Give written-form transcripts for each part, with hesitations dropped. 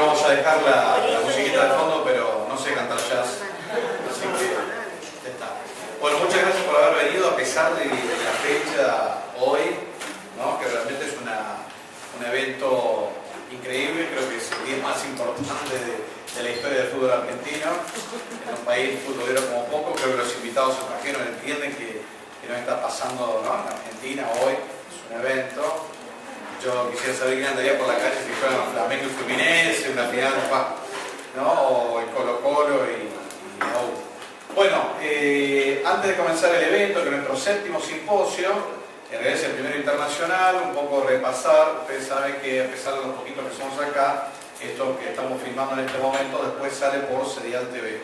vamos a dejar la musiquita de fondo, pero no sé cantar jazz, así que ya está. Bueno, muchas gracias por haber venido a pesar de la fecha hoy, ¿no? Que realmente es un evento increíble, creo que es el día más importante de la historia del fútbol argentino. En un país futbolero como poco, creo que los invitados extranjeros entienden que no está pasando, ¿no? En Argentina hoy, es un evento. Yo quisiera saber quién andaría por la calle si fuera Flamengo y Fluminense, una final, ¿no? O el Colo Colo y la U. Bueno, antes de comenzar el evento, que es nuestro séptimo simposio, en realidad es el primero internacional, un poco repasar. Ustedes saben que a pesar de los poquitos que somos acá, esto que estamos filmando en este momento después sale por Serial TV.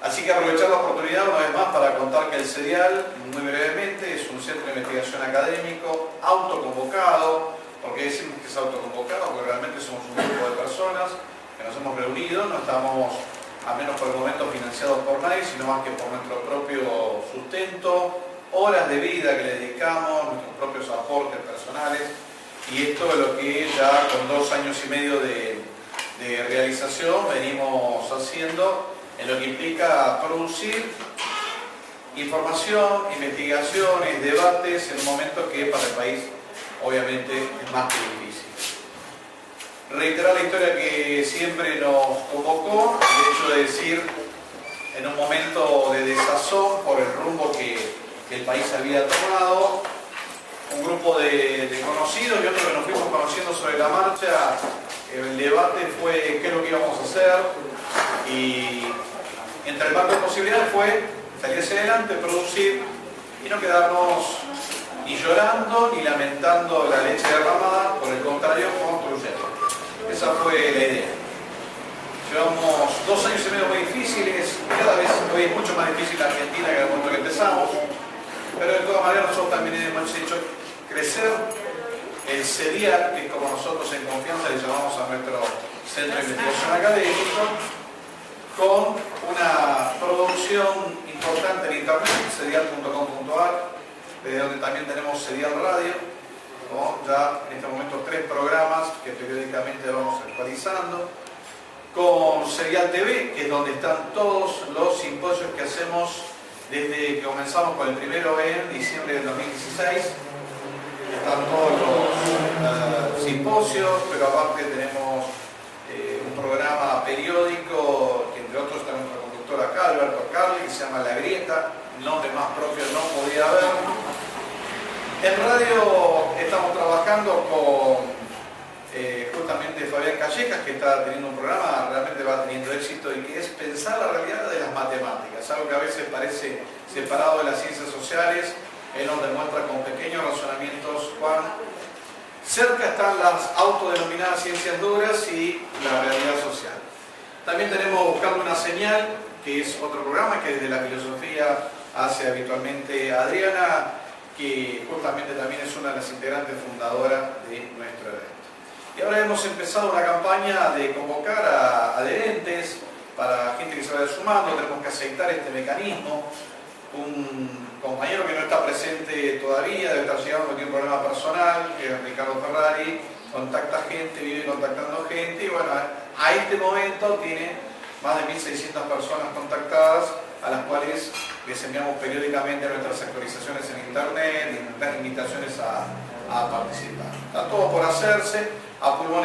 Así que aprovechar la oportunidad una vez más para contar que el Serial, muy brevemente, es un centro de investigación académico autoconvocado. ¿Por qué decimos que es autoconvocado? Porque realmente somos un grupo de personas que nos hemos reunido, no estamos, al menos por el momento, financiados por nadie, sino más que por nuestro propio sustento, horas de vida que le dedicamos, nuestros propios aportes personales, y esto es lo que ya con 2 años y medio de realización venimos haciendo, en lo que implica producir información, investigaciones, debates en un momento que para el país obviamente es más que difícil. Reiterar la historia que siempre nos convocó, el hecho de decir en un momento de desazón por el rumbo que el país había tomado, un grupo de conocidos y otros que nos fuimos conociendo sobre la marcha. El debate fue qué es lo que íbamos a hacer, y entre el marco de posibilidades fue salir hacia adelante, producir y no quedarnos ni llorando ni lamentando la leche derramada, por el contrario, construyendo. Esa fue la idea. Llevamos 2 años y medio muy difíciles, cada vez hoy es mucho más difícil la Argentina que en el momento que empezamos, pero de todas maneras nosotros también hemos hecho crecer el Serial, que es como nosotros en confianza le llamamos a nuestro centro de investigación académico, con una producción importante en internet, serial.com.ar, de donde también tenemos Serial Radio, ¿no? Ya en este momento 3 programas que periódicamente vamos actualizando, con Serial TV, que es donde están todos los simposios que hacemos desde que comenzamos con el primero en diciembre del 2016. Están todos los simposios, pero aparte tenemos un programa periódico, que entre otros está nuestra conductora acá, Alberto Carli, que se llama La Grieta, el nombre más propio no podía haber. En radio estamos trabajando con justamente Fabián Callejas, que está teniendo un programa, realmente va teniendo éxito, y que es pensar la realidad de las matemáticas, algo que a veces parece separado de las ciencias sociales. Él nos demuestra con pequeños razonamientos cuán cerca están las autodenominadas ciencias duras y la realidad social. También tenemos Buscando una Señal, que es otro programa que desde la filosofía hace habitualmente Adriana, que justamente también es una de las integrantes fundadoras de nuestro evento. Y ahora hemos empezado una campaña de convocar a adherentes, para gente que se vaya sumando. Tenemos que aceitar este mecanismo. Un compañero que no está presente todavía, debe estar llegando, que tiene un problema personal, que es Ricardo Ferrari, contacta gente, vive contactando gente, y bueno, a este momento tiene más de 1.600 personas contactadas, a las cuales les enviamos periódicamente nuestras actualizaciones en internet, invitaciones a participar. Está todo por hacerse. A pulmón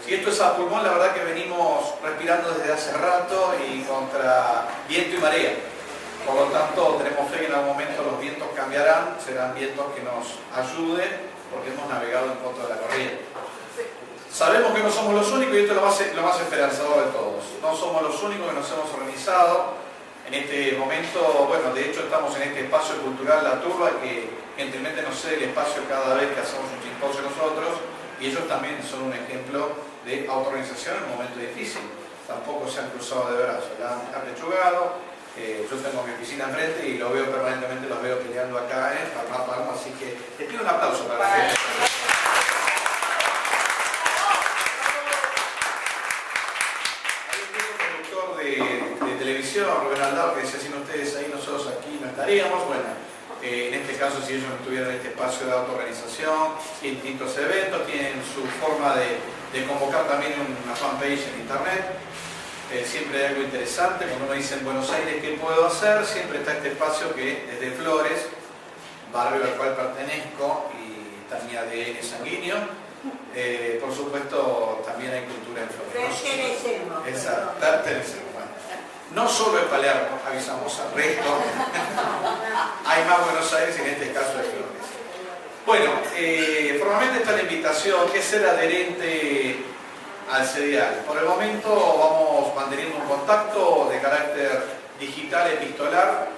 si esto es a pulmón, la verdad que venimos respirando desde hace rato y contra viento y marea. Por lo tanto, tenemos fe que en algún momento los vientos cambiarán, serán vientos que nos ayuden, porque hemos navegado en contra de la corriente. Sabemos que no somos los únicos, y esto es lo más esperanzador de todos. No somos los únicos que nos hemos organizado. En este momento, bueno, de hecho estamos en este espacio cultural La Turba, que gentilmente nos cede el espacio cada vez que hacemos un simposio nosotros, y ellos también son un ejemplo de autorganización en un momento difícil. Tampoco se han cruzado de brazos, la han pechugado. Yo tengo mi oficina enfrente y lo veo permanentemente, los veo peleando acá, palma a palma, así que les pido un aplauso para la gente. Hay un viejo conductor de televisión, Rubén Aldao, que decía: sin ustedes ahí nosotros aquí no estaríamos. Bueno, en este caso, si ellos no tuvieran este espacio de autoorganización, distintos eventos, tienen su forma de de convocar también una fanpage en internet. Siempre hay algo interesante. Cuando uno dice en Buenos Aires qué puedo hacer, siempre está este espacio que desde Flores, barrio al cual pertenezco y está mi ADN sanguíneo. Por supuesto también hay cultura en Flores. Pertenecemos. Exacto, pertenecemos. Bueno, no solo en Palermo, avisamos al resto. Hay más Buenos Aires, en este caso de Flores. Bueno, formalmente está la invitación, que es ser adherente al CEDIAL. Por el momento vamos manteniendo un contacto de carácter digital, epistolar,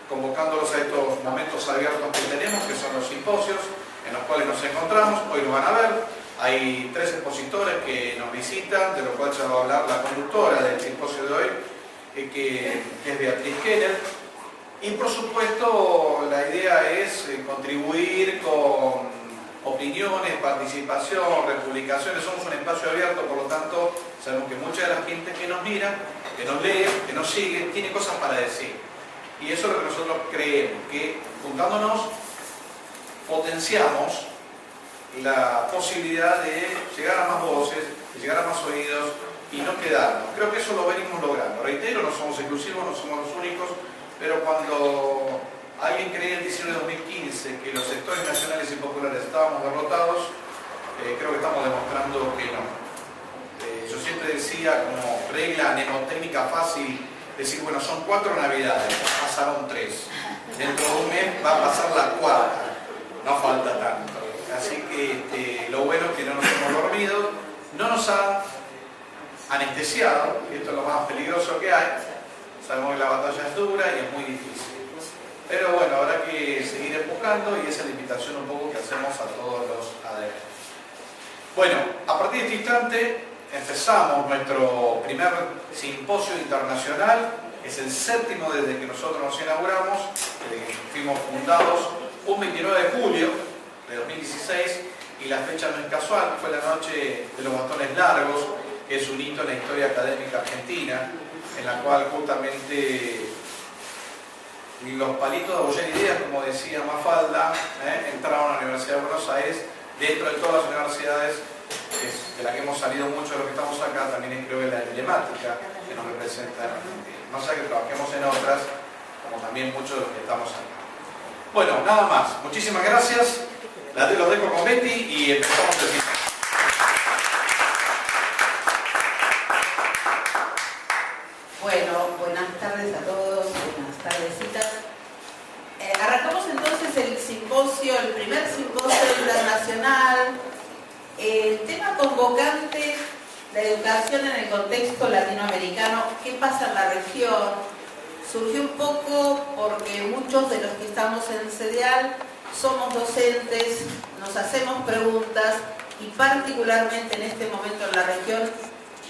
convocándolos a estos momentos abiertos que tenemos, que son los simposios, en los cuales nos encontramos. Hoy nos van a ver. Hay 3 expositores que nos visitan, de lo cual ya va a hablar la conductora del simposio de hoy, que es Beatriz Keller. Y por supuesto la idea es contribuir con opiniones, participación, republicaciones. Somos un espacio abierto, por lo tanto sabemos que mucha de la gente que nos mira, que nos lee, que nos sigue, tiene cosas para decir. Y eso es lo que nosotros creemos, que juntándonos potenciamos la posibilidad de llegar a más voces, de llegar a más oídos y no quedarnos. Creo que eso lo venimos logrando. Reitero, no somos exclusivos, no somos los únicos, pero cuando alguien creía el 19 de 2015 que los sectores nacionales y populares estábamos derrotados, creo que estamos demostrando que no. Yo siempre decía, como regla mnemotécnica fácil, decir, bueno, son 4 navidades, pasaron 3. Dentro de un mes va a pasar la 4. No falta tanto. Así que lo bueno es que no nos hemos dormido, no nos han anestesiado, y esto es lo más peligroso que hay. Sabemos que la batalla es dura y es muy difícil. Pero bueno, habrá que seguir empujando y esa es la invitación un poco que hacemos a todos los adherentes. Bueno, a partir de este instante empezamos nuestro primer simposio internacional. Es el 7º desde que nosotros nos inauguramos, desde que fuimos fundados un 29 de julio de 2016, y la fecha no es casual, fue la noche de los bastones largos, que es un hito en la historia académica argentina, en la cual justamente los palitos de abollar ideas, como decía Mafalda, entraron a la Universidad de Buenos Aires. Dentro de todas las universidades de las que hemos salido muchos de los que estamos acá, también es, creo que la emblemática que nos representa en Argentina. No sé que trabajemos en otras, como también muchos de los que estamos acá. Bueno, nada más. Muchísimas gracias. Los dejo con Betty y empezamos el ciclo. Bueno, buenas tardes a todos, buenas tardecitas. Arrancamos entonces el simposio, el primer simposio internacional. El tema convocante, la educación en el contexto latinoamericano. ¿Qué pasa en la región? Surgió un poco porque muchos de los que estamos en CEDIAL somos docentes, nos hacemos preguntas y particularmente en este momento en la región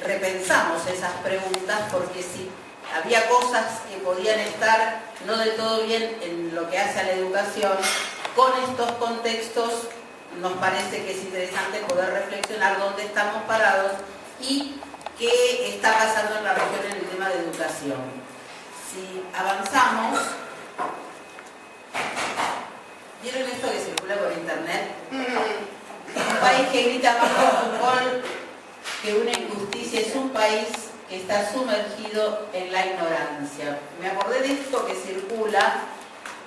repensamos esas preguntas, porque si había cosas que podían estar no del todo bien en lo que hace a la educación, con estos contextos nos parece que es interesante poder reflexionar dónde estamos parados y qué está pasando en la región en el tema de educación. Si avanzamos, ¿vieron esto que circula por internet? Un país que grita más con Foucault que una injusticia es un país que está sumergido en la ignorancia. Me acordé de esto que circula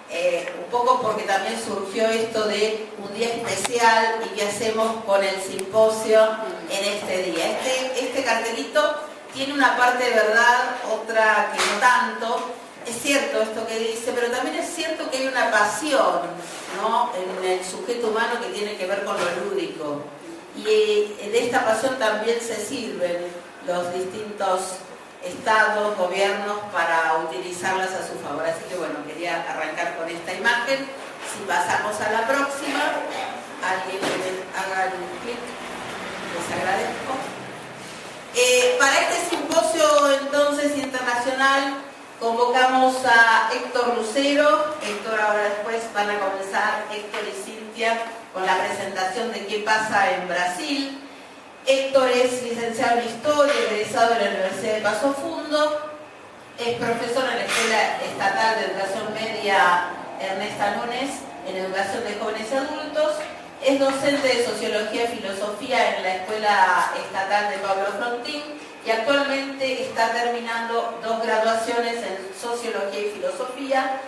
un poco porque también surgió esto de un día especial y qué hacemos con el simposio en este día. Este cartelito tiene una parte de verdad, otra que no tanto. Es cierto esto que dice, pero también es cierto que hay una pasión, ¿no?, en el sujeto humano que tiene que ver con lo lúdico. Y de esta pasión también se sirven los distintos estados, gobiernos, para utilizarlas a su favor. Así que bueno, quería arrancar con esta imagen. Si pasamos a la próxima, alguien que me haga un clic, les agradezco. Para este simposio entonces internacional convocamos a Héctor Lucero. Héctor, ahora después van a comenzar Héctor y Cintia con la presentación de qué pasa en Brasil. Héctor es licenciado en Historia, egresado de la Universidad de Paso Fundo, es profesor en la Escuela Estatal de Educación Media Ernesta Núñez en Educación de Jóvenes y Adultos, es docente de Sociología y Filosofía en la Escuela Estatal de Pablo Frontín y actualmente está terminando 2 graduaciones en Sociología y Filosofía.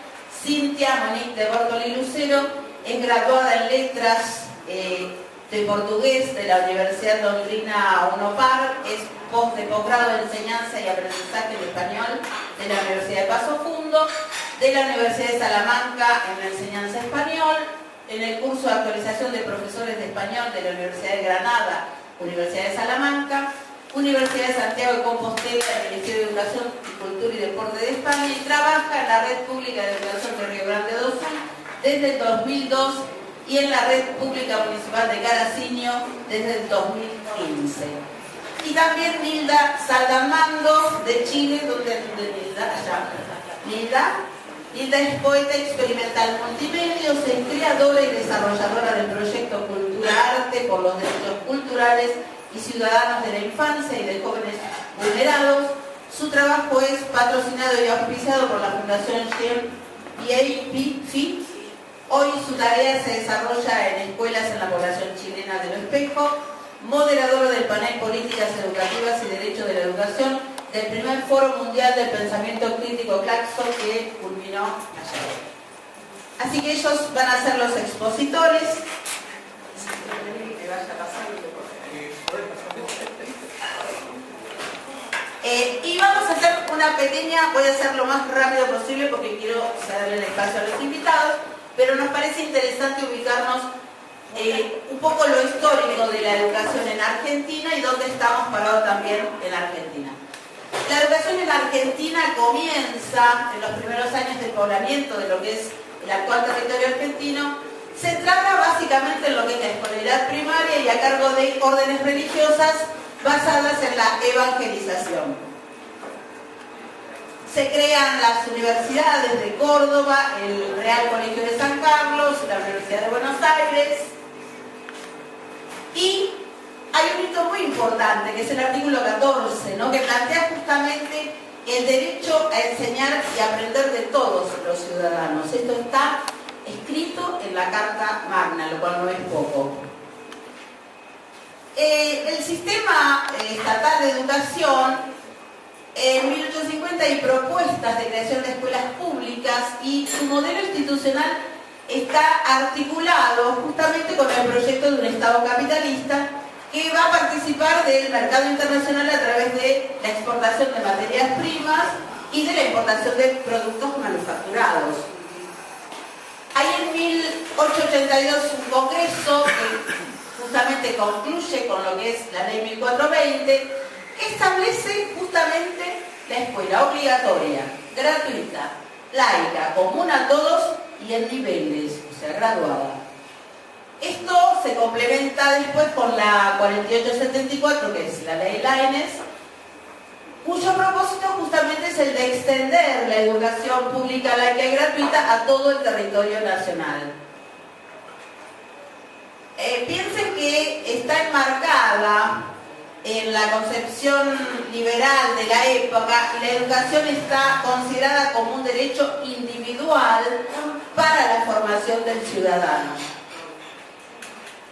Cintia Monique de Bortoli Lucero es graduada en Letras de Portugués de la Universidad Londrina UNOPAR, es de posgrado en Enseñanza y Aprendizaje de Español de la Universidad de Paso Fundo, de la Universidad de Salamanca en la Enseñanza Español, en el curso de actualización de profesores de español de la Universidad de Granada, Universidad de Salamanca, Universidad de Santiago de Compostela, el Ministerio de Educación, Cultura y Deporte de España, y trabaja en la Red Pública de Educación de Río Grande do Sul desde el 2002 y en la Red Pública Municipal de Caracinho desde el 2015. Y también Nilda Saldamando de Chile, donde Nilda es poeta experimental multimedia, es creadora y desarrolladora del proyecto Cultura Arte por los derechos culturales y ciudadanos de la infancia y de jóvenes vulnerados. Su trabajo es patrocinado y auspiciado por la Fundación GEM-PAP. Hoy su tarea se desarrolla en escuelas en la población chilena de Lo Espejo, moderadora del panel Políticas Educativas y Derecho de la Educación del primer Foro Mundial del Pensamiento Crítico Claxo que culminó ayer. Así que ellos van a ser los expositores. Y vamos a hacer una pequeña, voy a hacer lo más rápido posible porque quiero cederle el espacio a los invitados, pero nos parece interesante ubicarnos un poco lo histórico de la educación en Argentina y dónde estamos parados también en Argentina. La educación en Argentina comienza en los primeros años del poblamiento de lo que es el actual territorio argentino, centrada básicamente en lo que es la escolaridad primaria y a cargo de órdenes religiosas basadas en la evangelización. Se crean las universidades de Córdoba, el Real Colegio de San Carlos, la Universidad de Buenos Aires, y hay un hito muy importante, que es el artículo 14, ¿no?, que plantea justamente el derecho a enseñar y aprender de todos los ciudadanos. Esto está escrito en la Carta Magna, lo cual no es poco. El sistema estatal de educación, en 1850 hay propuestas de creación de escuelas públicas y su modelo institucional está articulado justamente con el proyecto de un Estado capitalista que va a participar del mercado internacional a través de la exportación de materias primas y de la importación de productos manufacturados. Hay en 1882 un congreso que justamente concluye con lo que es la ley 1420, que establece justamente la escuela obligatoria, gratuita, laica, común a todos y en niveles, o sea, graduada. Esto se complementa después con la 4874, que es la ley Lainez, cuyo propósito justamente es el de extender la educación pública laica y gratuita a todo el territorio nacional. Piensen que está enmarcada en la concepción liberal de la época y la educación está considerada como un derecho individual para la formación del ciudadano.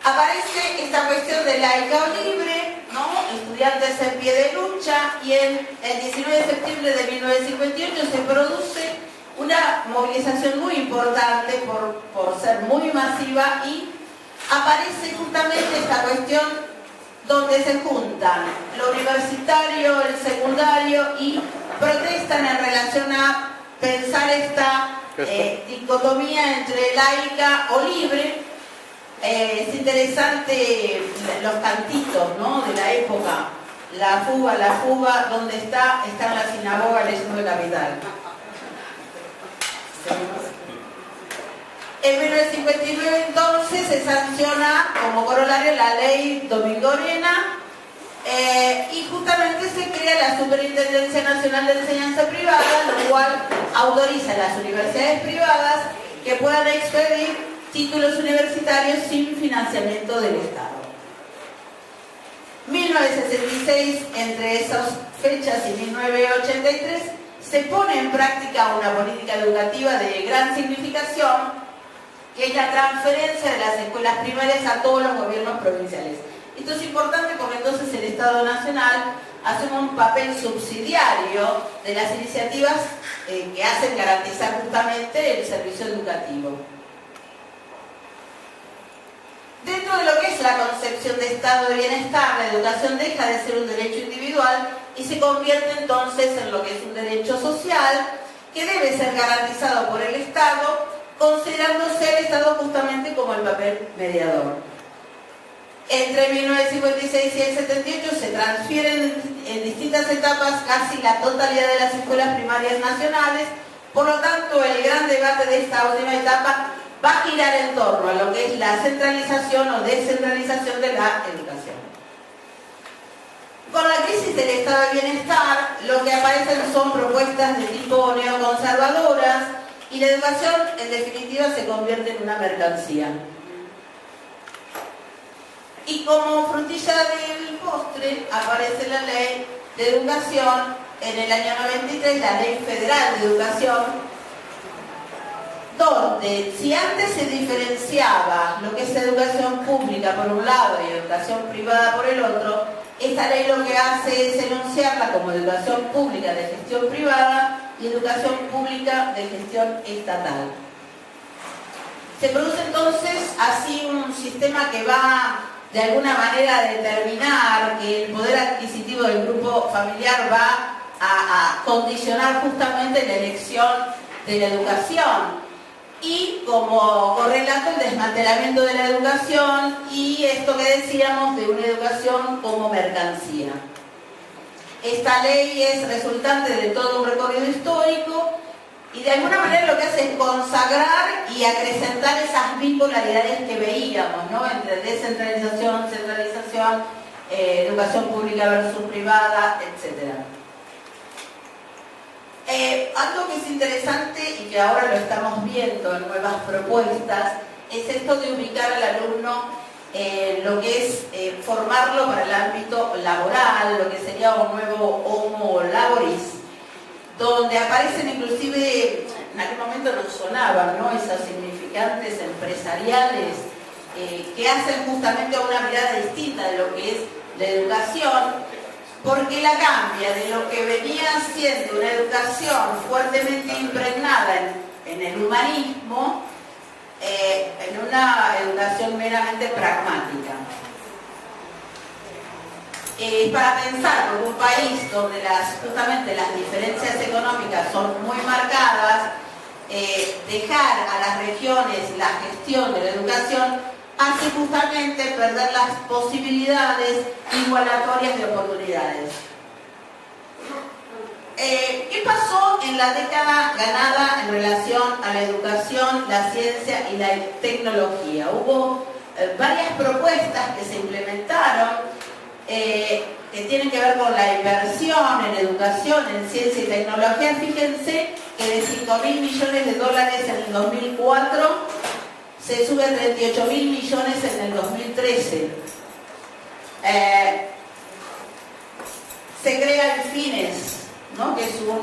Aparece esta cuestión de laica o libre, ¿no?, estudiantes en pie de lucha, y en el 19 de septiembre de 1958 se produce una movilización muy importante por ser muy masiva y aparece justamente esta cuestión donde se juntan lo universitario, el secundario y protestan en relación a pensar esta dicotomía entre laica o libre. Es interesante los cantitos, ¿no?, de la época. La fuga, ¿dónde está? Está en la sinagoga leyendo el Capital. En 1959 entonces se sanciona como corolario la ley Domingo Orena y justamente se crea la Superintendencia Nacional de Enseñanza Privada, lo cual autoriza a las universidades privadas que puedan expedir títulos universitarios sin financiamiento del Estado. 1966, entre esas fechas, y 1983, se pone en práctica una política educativa de gran significación que es la transferencia de las escuelas primarias a todos los gobiernos provinciales. Esto es importante porque entonces el Estado Nacional asume un papel subsidiario de las iniciativas que hacen garantizar justamente el servicio educativo. Dentro de lo que es la concepción de estado de bienestar, la educación deja de ser un derecho individual y se convierte entonces en lo que es un derecho social que debe ser garantizado por el Estado, considerándose el Estado justamente como el papel mediador. Entre 1956 y el 78 se transfieren en distintas etapas casi la totalidad de las escuelas primarias nacionales, por lo tanto el gran debate de esta última etapa va a girar en torno a lo que es la centralización o descentralización de la educación. Con la crisis del estado de bienestar, lo que aparecen son propuestas de tipo neoconservadoras y la educación, en definitiva, se convierte en una mercancía. Y como frutilla del postre aparece la ley de educación en el año 93, la Ley Federal de Educación, donde si antes se diferenciaba lo que es educación pública por un lado y educación privada por el otro, esta ley lo que hace es enunciarla como educación pública de gestión privada y educación pública de gestión estatal. Se produce entonces así un sistema que va de alguna manera a determinar que el poder adquisitivo del grupo familiar va a condicionar justamente la elección de la educación. Y como correlato el desmantelamiento de la educación y esto que decíamos de una educación como mercancía. Esta ley es resultante de todo un recorrido histórico y de alguna manera lo que hace es consagrar y acrecentar esas bipolaridades que veíamos, ¿no? Entre descentralización, centralización, educación pública versus privada, etc. Algo que es interesante y que ahora lo estamos viendo en nuevas propuestas es esto de ubicar al alumno lo que es formarlo para el ámbito laboral, lo que sería un nuevo homo laboris, donde aparecen inclusive, en aquel momento nos sonaban, ¿no?, esos significantes empresariales que hacen justamente una mirada distinta de lo que es la educación, porque la cambia de lo que venía siendo una educación fuertemente impregnada en el humanismo en una educación meramente pragmática. Para pensar por un país donde justamente las diferencias económicas son muy marcadas, dejar a las regiones la gestión de la educación hace justamente perder las posibilidades igualatorias de oportunidades. ¿Qué pasó en la década ganada en relación a la educación, la ciencia y la tecnología? Hubo varias propuestas que se implementaron que tienen que ver con la inversión en educación, en ciencia y tecnología. Fíjense que de 5.000 millones de dólares en el 2004 se sube a 38.000 millones en el 2013. Se crea el FINES, ¿no?, que es un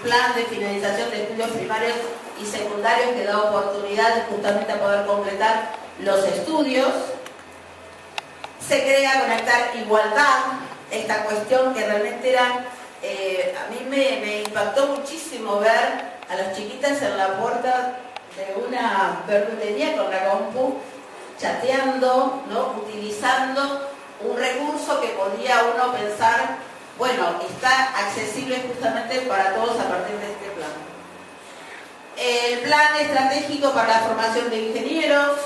plan de finalización de estudios primarios y secundarios que da oportunidad justamente a poder completar los estudios. Se crea Conectar Igualdad, esta cuestión que realmente era, a mí me impactó muchísimo ver a las chiquitas en la puerta de una verdulería con la compu, chateando, ¿no?, utilizando un recurso que podía uno pensar, bueno, está accesible justamente para todos a partir de este plan. El plan estratégico para la formación de ingenieros,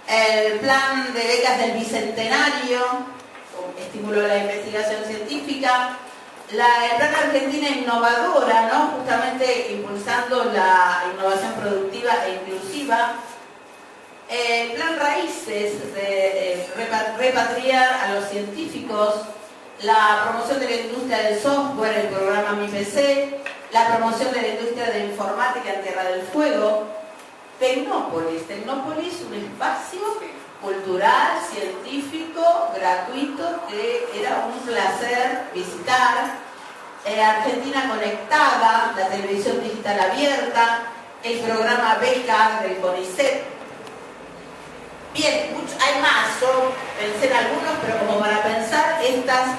el plan de becas del Bicentenario, estímulo a la investigación científica, el plan Argentina Innovadora, ¿no?, justamente impulsando la innovación productiva e inclusiva, el plan Raíces, de repatriar a los científicos, la promoción de la industria del software, el programa MIPC, la promoción de la industria de informática en Tierra del Fuego, Tecnópolis, un espacio cultural, científico, gratuito, que era un placer visitar. Argentina Conectada, la televisión digital abierta, el programa Beca del CONICET. Bien, hay más, yo pensé en algunos, pero como para pensar estas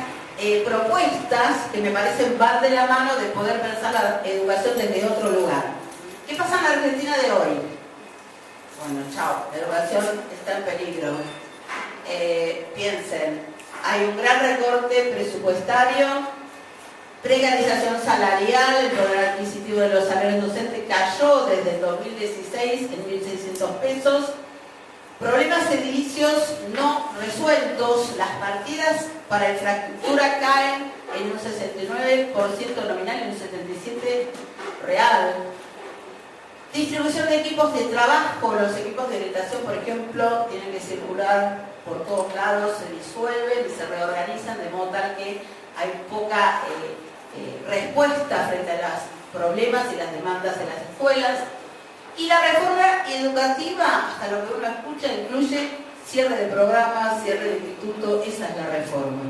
propuestas que me parecen van de la mano de poder pensar la educación desde otro lugar. ¿Qué pasa en la Argentina de hoy? Bueno, chao, la educación está en peligro. Piensen, hay un gran recorte presupuestario, precarización salarial, el poder adquisitivo de los salarios docentes cayó desde el 2016 en 1.600 pesos, problemas edilicios no resueltos, las partidas para infraestructura caen en un 69% nominal y un 77% real. Distribución de equipos de trabajo, los equipos de orientación, por ejemplo, tienen que circular por todos lados, se disuelven y se reorganizan de modo tal que hay poca respuesta frente a los problemas y las demandas de las escuelas. Y la reforma educativa, hasta lo que uno escucha, incluye cierre de programas, cierre de instituto, esa es la reforma.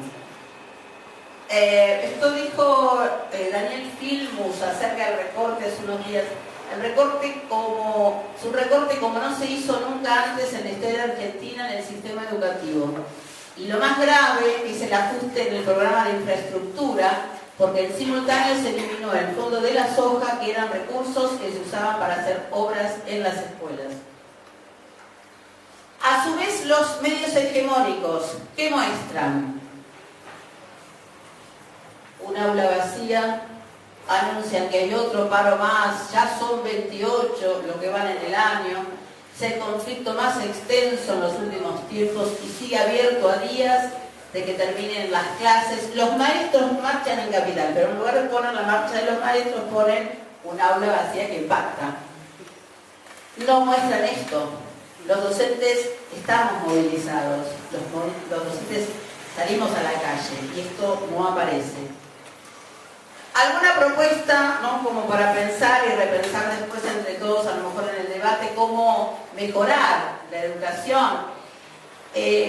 Esto dijo Daniel Filmus acerca del recorte hace unos días. El recorte es un recorte como no se hizo nunca antes en la historia argentina en el sistema educativo. Y lo más grave es el ajuste en el programa de infraestructura, porque en simultáneo se eliminó el fondo de la soja, que eran recursos que se usaban para hacer obras en las escuelas. A su vez, los medios hegemónicos, ¿qué muestran? Un aula vacía, anuncian que hay otro paro más, ya son 28 lo que van en el año, es el conflicto más extenso en los últimos tiempos y sigue abierto a días de que terminen las clases. Los maestros marchan en Capital, pero en lugar de poner la marcha de los maestros ponen un aula vacía que impacta. No muestran esto. Los docentes estamos movilizados, los docentes salimos a la calle y esto no aparece. ¿Alguna propuesta, ¿no?, como para pensar y repensar después entre todos, a lo mejor en el debate, cómo mejorar la educación?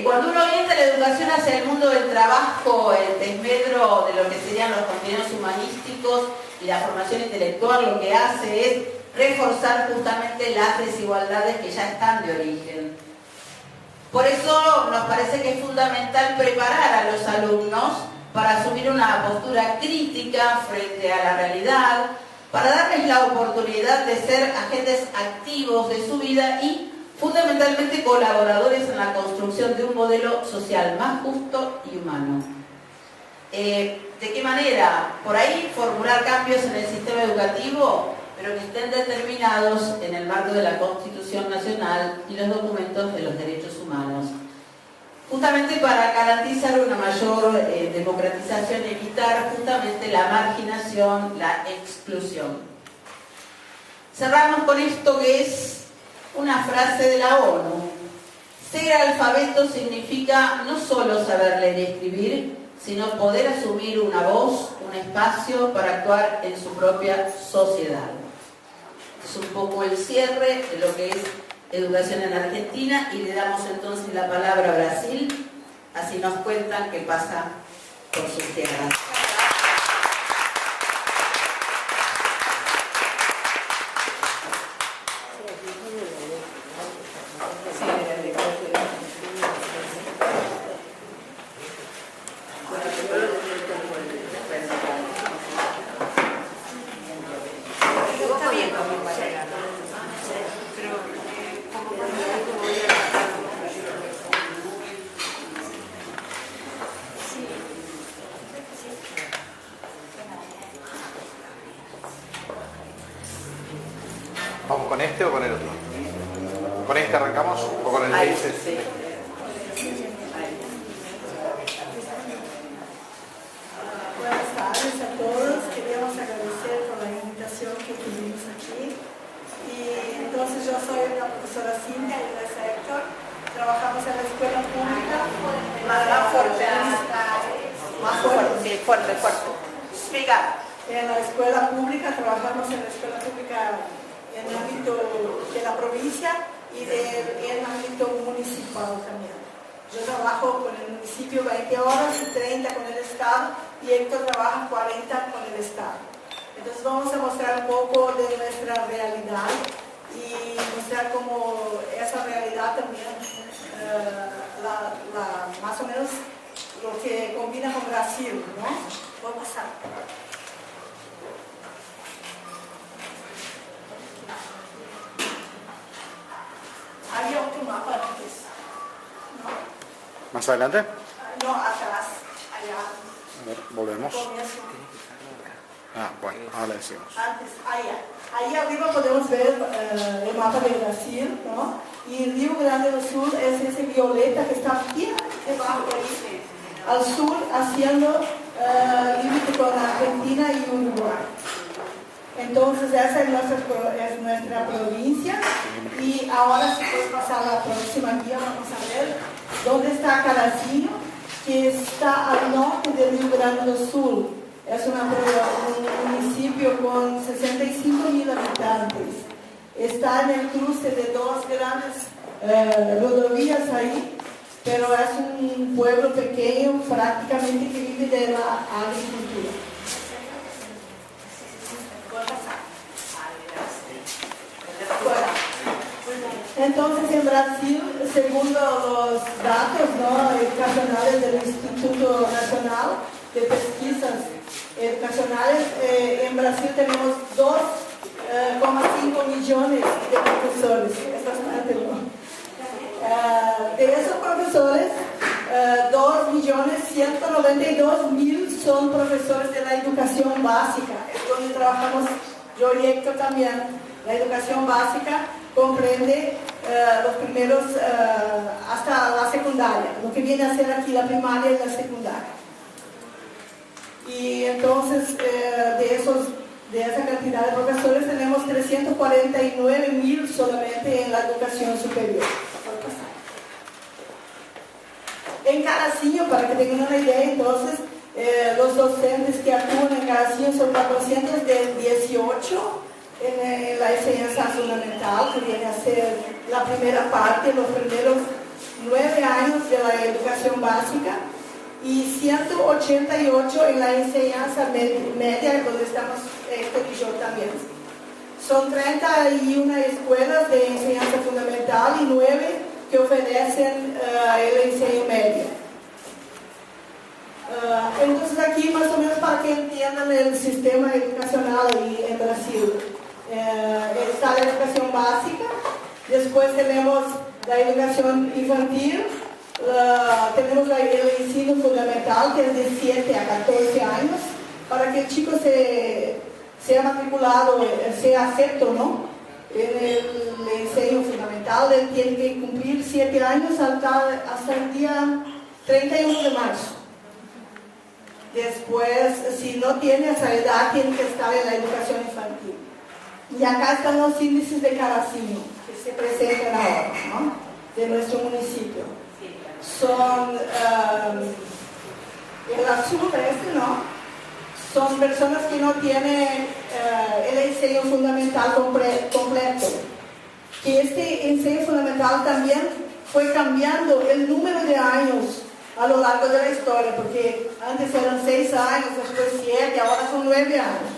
Cuando uno orienta la educación hacia el mundo del trabajo, el desmedro de lo que serían los contenidos humanísticos y la formación intelectual, lo que hace es reforzar justamente las desigualdades que ya están de origen. Por eso nos parece que es fundamental preparar a los alumnos para asumir una postura crítica frente a la realidad, para darles la oportunidad de ser agentes activos de su vida y fundamentalmente colaboradores en la construcción de un modelo social más justo y humano. ¿De qué manera? Por ahí formular cambios en el sistema educativo, pero que estén determinados en el marco de la Constitución Nacional y los documentos de los derechos humanos. Justamente para garantizar una mayor democratización y evitar justamente la marginación, la exclusión. Cerramos con esto que es una frase de la ONU. Ser alfabeto significa no solo saber leer y escribir, sino poder asumir una voz, un espacio para actuar en su propia sociedad. Es un poco el cierre de lo que es educación en Argentina y le damos entonces la palabra a Brasil, así nos cuentan qué pasa por sus tierras. ¿Vamos con este o con el otro? ¿Con este arrancamos o con el que dices? Sí. Buenas tardes a todos. Queríamos agradecer por la invitación que tuvimos aquí. Y entonces yo soy la profesora Cintia y Luis Héctor. Trabajamos en la escuela pública. Más fuerte. Sí, fuerte. Explica. En la escuela pública, trabajamos en la escuela pública en el ámbito de la provincia y en el ámbito municipal también. Yo trabajo con el municipio 20 horas y 30 con el Estado y Héctor trabaja 40 con el Estado. Entonces vamos a mostrar un poco de nuestra realidad y mostrar cómo esa realidad también, más o menos lo que combina con Brasil, ¿no? Voy a pasar. Había otro mapa antes, ¿no? ¿Más adelante? No, atrás, allá. A ver, volvemos. Comienzo. Ah, bueno, ahora decimos. Antes, allá. Ahí arriba podemos ver el mapa de Brasil, ¿no? Y el Río Grande do Sul es ese violeta que está bien debajo ahí, al sur, haciendo límite con Argentina y Uruguay. Entonces esa es nuestra provincia y ahora si puedes pasar a la próxima guía vamos a ver dónde está Carazinho, que está al norte del Río Grande do Sul. Es un municipio con 65.000 habitantes. Está en el cruce de dos grandes rodovías ahí, pero es un pueblo pequeño prácticamente que vive de la agricultura. Entonces en Brasil, según los datos, ¿no?, educacionales del Instituto Nacional de Pesquisas Educacionales, en Brasil tenemos 2,5 millones de profesores. Es bastante, ¿no? De esos profesores, 2.192.000 son profesores de la educación básica, es donde trabajamos yo y Héctor también. La educación básica comprende los primeros hasta la secundaria, lo que viene a ser aquí la primaria y la secundaria. Y entonces de esa cantidad de profesores tenemos 349.000 solamente en la educación superior. En Carazinho, para que tengan una idea, entonces los docentes que actúan en Carazinho son 418 en la enseñanza fundamental, que viene a ser la primera parte, los primeros 9 años de la educación básica, y 188 en la enseñanza media, donde estamos Héctor y yo también. Son 31 escuelas de enseñanza fundamental y 9 que ofrecen el enseño medio. Entonces aquí más o menos para que entiendan el sistema educacional ahí en Brasil. Está la educación básica, después tenemos la educación infantil, tenemos el ensino fundamental, que es de 7 a 14 años, para que el chico sea matriculado, sea acepto, ¿no?, en el enseño fundamental. Él tiene que cumplir 7 años hasta el día 31 de marzo. Después, si no tiene esa edad, tiene que estar en la educación infantil. Y acá están los índices de Carazinho, que se presentan ahora, ¿no?, de nuestro municipio. Son el azul ¿no? Son personas que no tienen el enseño fundamental completo. Que este enseño fundamental también fue cambiando el número de años a lo largo de la historia, porque antes eran 6 años, después 7, ahora son 9 años.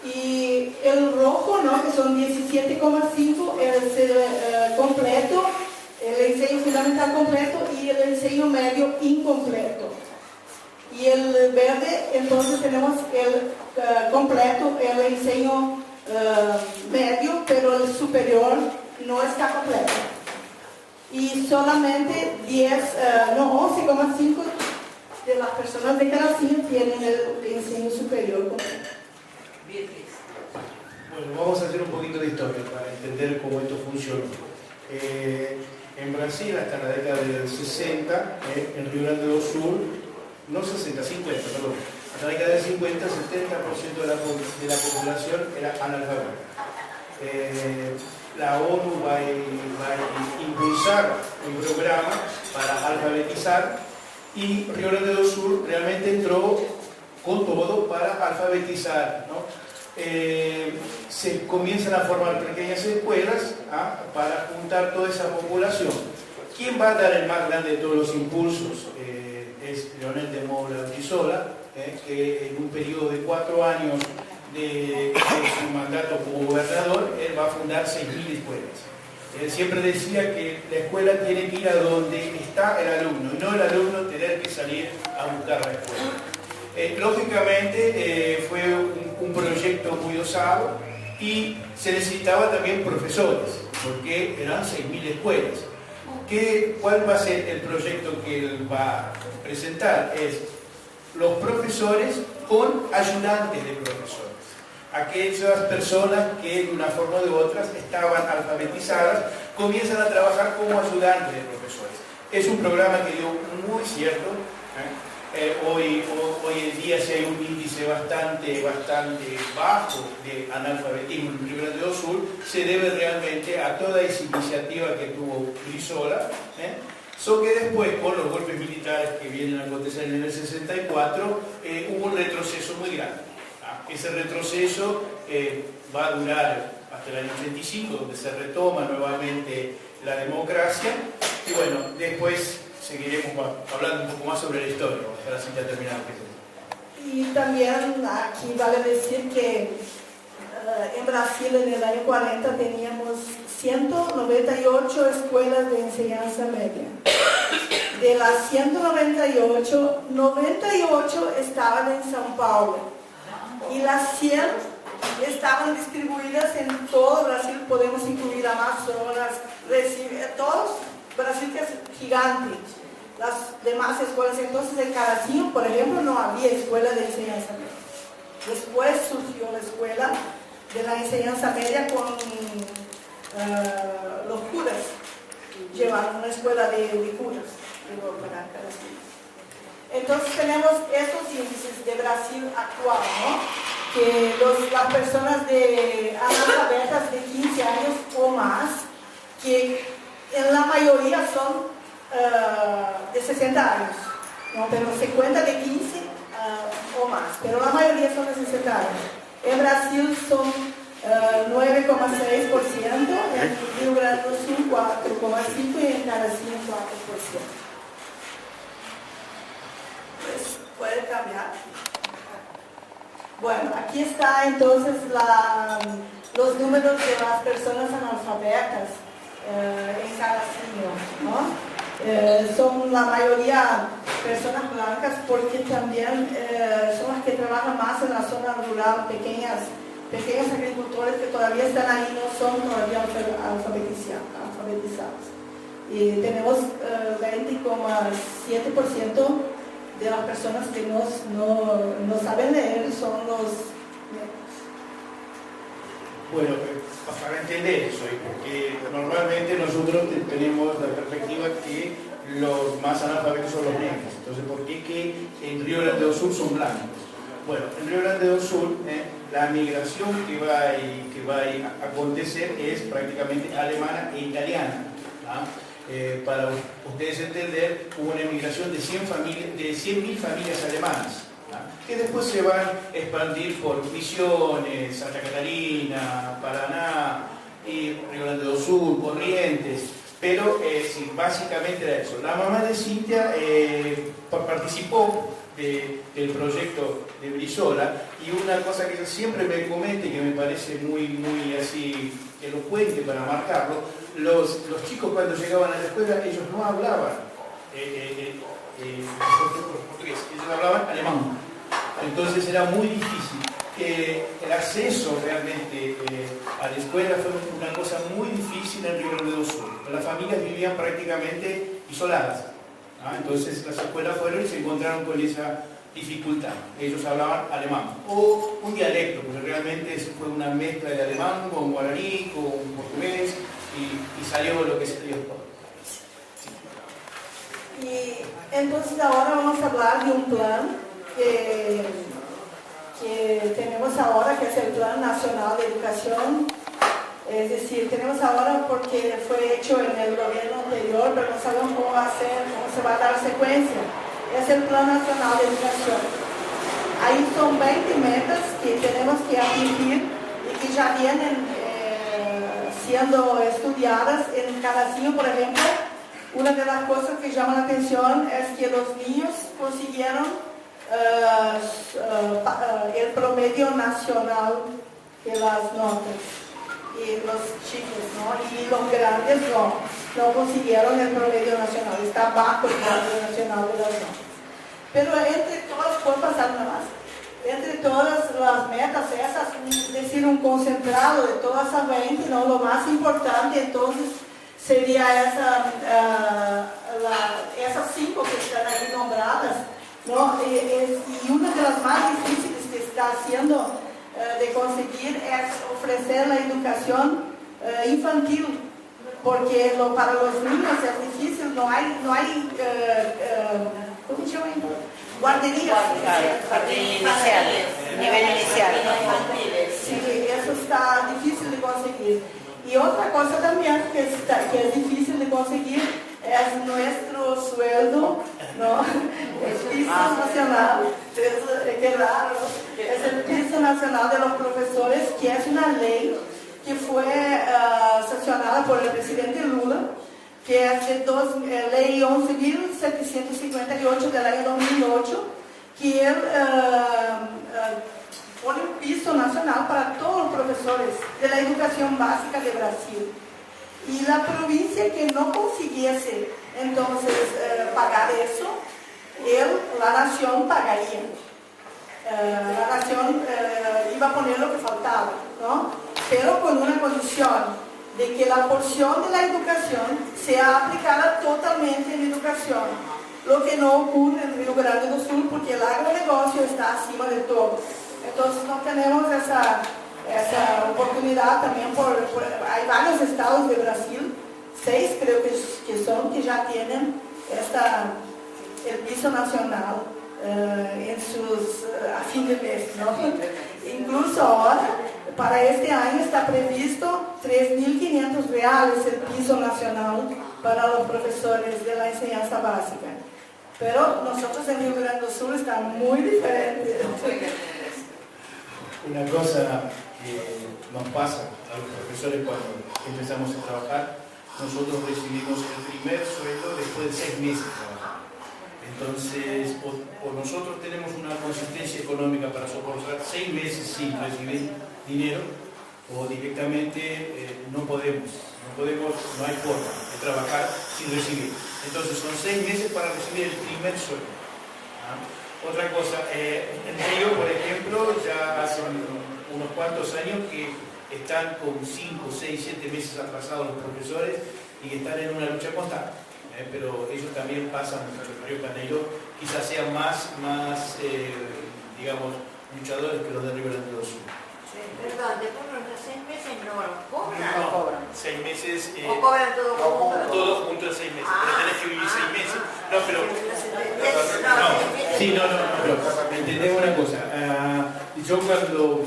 Y el rojo, ¿no?, que son 17,5, es el completo, el enseño fundamental completo, y el enseño medio incompleto. Y el verde, entonces tenemos el completo, el enseño medio, pero el superior no está completo. Y solamente 11,5 de las personas de Carazinho tienen el enseño superior completo. Bueno, vamos a hacer un poquito de historia para entender cómo esto funcionó. En Brasil, hasta la década del 60, en Río Grande do Sul, no 60, 50, perdón, hasta la década del 50, 70% de la población era analfabeta. La ONU va a impulsar un programa para alfabetizar, y Río Grande do Sul realmente entró con todo para alfabetizar, ¿no? Se comienzan a formar pequeñas escuelas para juntar toda esa población. ¿Quién va a dar el más grande de todos los impulsos? es Leonel de Moura Brizola, que en un periodo de 4 años de su mandato como gobernador, él va a fundar 6.000 escuelas. Él siempre decía que la escuela tiene que ir a donde está el alumno, y no el alumno tener que salir a buscar la escuela. Lógicamente fue un proyecto muy osado y se necesitaba también profesores, porque eran 6.000 escuelas. ¿Cuál va a ser el proyecto que él va a presentar? Es los profesores con ayudantes de profesores. Aquellas personas que de una forma u otra estaban alfabetizadas comienzan a trabajar como ayudantes de profesores. Es un programa que dio muy cierto. Hoy en día, si hay un índice bastante bajo de analfabetismo en Río Grande do Sul, se debe realmente a toda esa iniciativa que tuvo Brizola. So que después, con los golpes militares que vienen a acontecer en el 64, hubo un retroceso muy grande. Ese retroceso va a durar hasta el año 85, donde se retoma nuevamente la democracia, y bueno, después seguiremos hablando un poco más sobre la historia, para así ya terminar. Y también aquí vale decir que en Brasil en el año 40 teníamos 198 escuelas de enseñanza media. De las 198, 98 estaban en São Paulo. Y las 100 estaban distribuidas en todo Brasil, podemos incluir Amazonas, Recife, todos, Brasil que es gigante. Las demás escuelas, entonces en Carazinho, por ejemplo, no había escuela de enseñanza media. Después surgió la escuela de la enseñanza media con los curas. Llevaron una escuela de curas para Carazinho. Entonces tenemos estos índices de Brasil actual, ¿no? Que las personas analfabetas de 15 años o más, que en la mayoría son de 60 años, ¿no? Pero se cuenta de 15 o más, pero la mayoría son de 60 años. En Brasil son 9,6%, en Rio Grande do Sul 4,5% y en Carazinho 4%. Pues puede cambiar. Bueno, aquí está entonces los números de las personas analfabetas en Carazinho, ¿no? Son la mayoría personas blancas, porque también son las que trabajan más en la zona rural, pequeños agricultores que todavía están ahí, no son todavía alfabetizados. Y tenemos 20,7% de las personas que no saben leer son los negros. Bueno, para entender eso, porque normalmente nosotros tenemos la perspectiva que los más analfabetos son los negros. Entonces, ¿por qué que en Río Grande do Sul son blancos? Bueno, en Río Grande do Sul la migración que va a acontecer es prácticamente alemana e italiana. Para ustedes entender, hubo una emigración de 100.000 familias alemanas, que después se van a expandir por Misiones, Santa Catarina, Paraná, y Río Grande do Sul, Corrientes, pero sí, básicamente era eso. La mamá de Cintia participó del proyecto de Brizola, y una cosa que ella siempre me comenta y que me parece muy así elocuente para marcarlo: los chicos cuando llegaban a la escuela, ellos no hablaban portugués, ellos hablaban alemán. Entonces era muy difícil. El acceso realmente a la escuela fue una cosa muy difícil en Río Grande do Sul. Las familias vivían prácticamente isoladas. Entonces las escuelas fueron y se encontraron con esa dificultad. Ellos hablaban alemán o un dialecto, porque realmente fue una mezcla de alemán con guaraní, con portugués, y salió lo que salió. Y entonces ahora vamos a hablar de un plan que tenemos ahora, que es el Plan Nacional de Educación. Es decir, tenemos ahora porque fue hecho en el gobierno anterior, pero no sabemos cómo va a ser, cómo se va a dar secuencia. Es el Plan Nacional de Educación. Ahí son 20 metas que tenemos que atingir y que ya vienen siendo estudiadas. En Carazinho, por ejemplo, una de las cosas que llama la atención es que los niños consiguieron el promedio nacional de las notas, y los chicos, ¿no? Y los grandes no consiguieron el promedio nacional, está bajo el promedio nacional de las notas. Pero entre todas, puedo pasar nada más, entre todas las metas esas, es decir, un concentrado de todas esas 20, ¿no? Lo más importante entonces sería esas 5 que están ahí nombradas, ¿no? Y una de las más difíciles que está haciendo de conseguir es ofrecer la educación infantil, porque para los niños es difícil, no hay ¿cómo se llama? Guarderías. Nivel inicial. Sí, eso está difícil de conseguir. Y otra cosa también que es difícil de conseguir es nuestro sueldo, ¿no? El piso nacional, qué raro, es el piso nacional de los profesores, que es una ley que fue sancionada por el presidente Lula, que es de ley 11.758 del año 2008, que él pone un piso nacional para todos los profesores de la educación básica de Brasil. Y la provincia que no consiguiese entonces pagar eso, la nación pagaría. La nación iba a poner lo que faltaba, ¿no? Pero con una condición, de que la porción de la educación sea aplicada totalmente en educación, lo que no ocurre en Río Grande do Sul, porque el agronegocio está acima de todo. Entonces no tenemos esa oportunidad también hay varios estados de Brasil, 6 creo que son, que ya tienen el piso nacional en sus a fin de mes, ¿no? Incluso ahora, para este año está previsto 3.500 reales el piso nacional para los profesores de la enseñanza básica. Pero nosotros en Río Grande do Sul está muy diferente. Una cosa que nos pasa a los profesores cuando empezamos a trabajar, nosotros recibimos el primer sueldo después de 6 meses de trabajar. Entonces, o nosotros tenemos una consistencia económica para soportar 6 meses sin recibir dinero, o directamente no hay forma de trabajar sin recibir. Entonces son 6 meses para recibir el primer sueldo. Otra cosa, en Río, por ejemplo, ya hace unos cuantos años que están con 5, 6, 7 meses atrasados los profesores y que están en una lucha constante. Pero ellos también pasan mucho. El Río Janeiro quizás sean más digamos, luchadores que los de Río Grande do Sul. Perdón, después de los 6 meses no cobran. No, cobran. 6 meses. ¿O cobran todo junto? Todo junto en 6 meses. Pero tenés que vivir 6 meses. No, pero. Pero entendemos una cosa. Yo cuando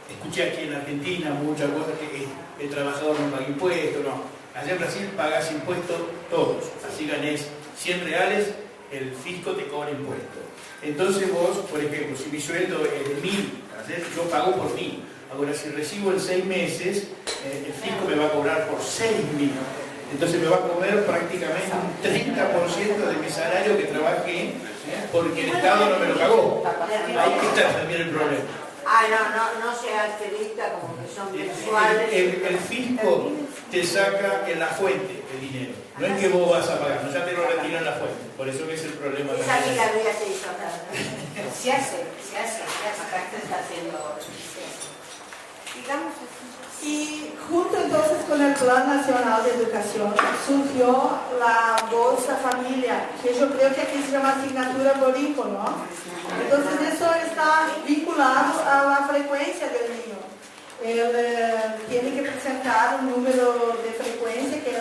escuché aquí en Argentina muchas cosas que el trabajador no paga impuestos, no. Allá en Brasil pagas impuestos todos. Así ganés 100 reales, el fisco te cobra impuestos. Entonces vos, por ejemplo, si mi sueldo es de 1.000, yo pago por 1.000. Ahora, si recibo en 6 meses, el fisco me va a cobrar por 6.000. Entonces me va a comer prácticamente un 30% de mi salario que trabajé, porque el Estado no me lo pagó. Ahí está también el problema. No se acredita como que son mensuales. El fisco te saca en la fuente el dinero. No es que vos vas a pagar, no, ya te lo retiran en la fuente. Por eso que es el problema. Esa picardía se hizo acá. Se hace. Acá se está haciendo. Digamos Y junto entonces con el Plan Nacional de Educación surgió la Bolsa Familia, que yo creo que aquí se llama asignatura por hijo, ¿no? Entonces eso está vinculado a la frecuencia del niño. Él tiene que presentar un número de frecuencia que es 75%,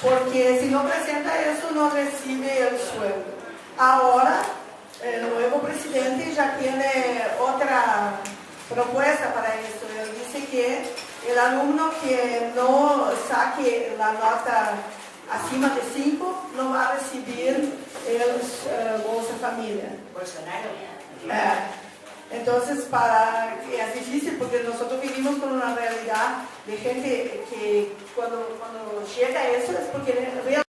porque si no presenta eso no recibe el sueldo. Ahora el nuevo presidente ya tiene otra propuesta para esto. Él dice que el alumno que no saque la nota acima de 5 no va a recibir el Bolsa Familia. Bolsonaro. Entonces, es difícil porque nosotros vivimos con una realidad de gente que cuando llega a eso es porque realmente